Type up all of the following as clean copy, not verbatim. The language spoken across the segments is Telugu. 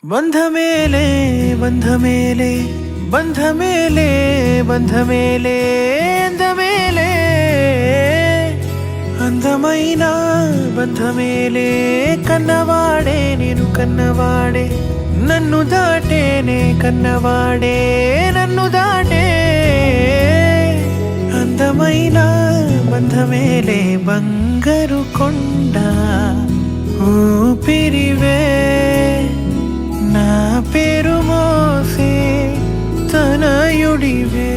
బంధమేలే బంధమేలే బంధమేలే బంధమేలే అందమేలే అందమైన బంధమేలే కన్నవాడే నేను కన్నవాడే నన్ను దాటేనే కన్నవాడే నన్ను దాటే అందమైన బంధమేలే బంగారు కొండ ఊపిరివే నా పేరు మోసే తనయుడివే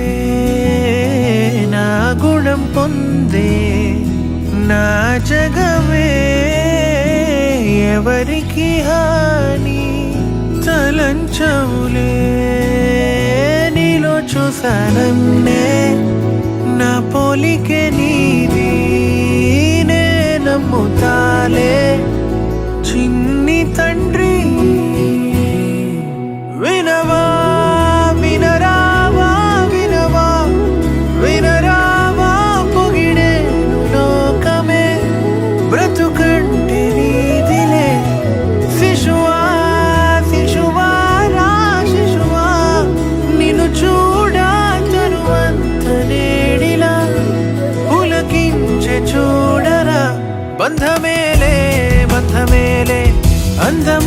నా గుణం పొందే నా జగమే ఎవరికి హాని తలంచవులే నీలో చూసానన్నే నా పోలికే నీది నే నమ్ముతాలే చిన్ని తండ్రి వినవా వినరావా వినవా వినరావా పొగిడేను లోకమే బ్రతుకంటే నీదిలే శిశువా శిశువా రా శిశువా నిన్ను చూడా తరువంత నేడిలా పులకించే చూడరా బంధమేలే బంధమేలే అందమ